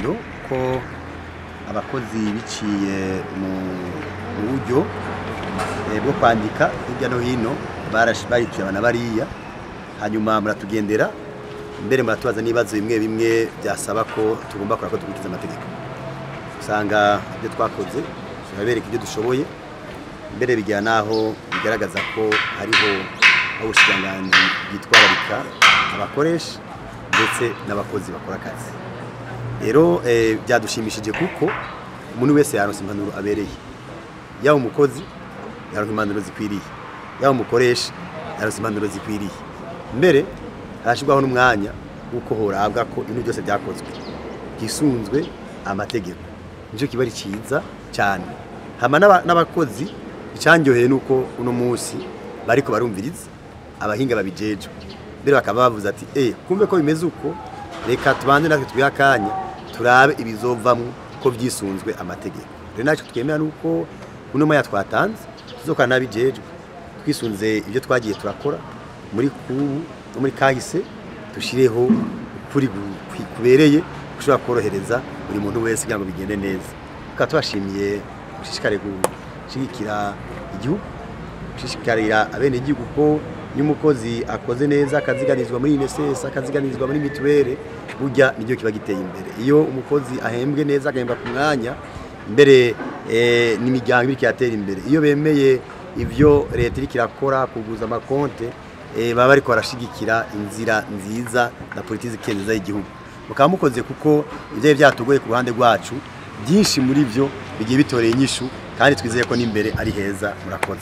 ingendo ko abakozi biciye mu buryo bwo kwandika hirya no hino barituye abana bariya, hanyuma muratugendera mbere muratubaza n'ibibazo bimwe bimwe byasaba ko tugomba ko dukurikiza amategeko. Usanga ibyo twakoze turabereka ibyo dushoboye, mbere bijya naho bigaragaza ko hariho ubushikiranganji bwitwararika abakoresha ndetse n'abakozi bakora akazi. Rero byadushimishije kuko umuntu wese yaronse impanuro abereye, yaba umukozi yaronse impanuro zikwiriye, yaba umukoresha yaronse impanuro zikwiriye, mbere harashirwaho n'umwanya w'uko horabwa ko ibintu byose byakozwe gisunzwe amategeko. Nico kiba ari ciza cyane. Hama n'abakozi icyanyoheye nuko uno munsi bariko barumviriza abahinga babijejwe, mbere bakaba bavuze ati kumbe ko bimeze uko, reka tubanze natwe twihakanya turabe ibizovamwo ko byisunzwe amategeko. Rero naco twemera nuko uno moya twatanze tuzokana nabijejwe twisunze ibyo twagiye turakora muri kubu no muri kahise, dushireho kuri kubereye ushobora korohereza buri muntu wese kugira ngo bigende neza. Tukaba tubashimiye gushishikare gushigikira igihugu, gushishikarira abene igihugu ko iyo umukozi akoze neza akaziganizwa muri INSS, akaziganizwa muri mituwere, burya niryo kiba giteye imbere. Iyo umukozi ahembwe neza, agahembwa ku mwanya, mbere n'imiryango iriko iratera imbere. Iyo bemeye ivyo leta iriko irakora kuguza amakonte, baba bariko barashigikira inzira nziza na politiki nziza y'igihugu. Mukaba mukoze kuko ivyo byatugoye ku ruhande rwacu, byinshi muri byo bigiye bitoreye inyishu, kandi twizeye ko n'imbere ari heza. Murakoze.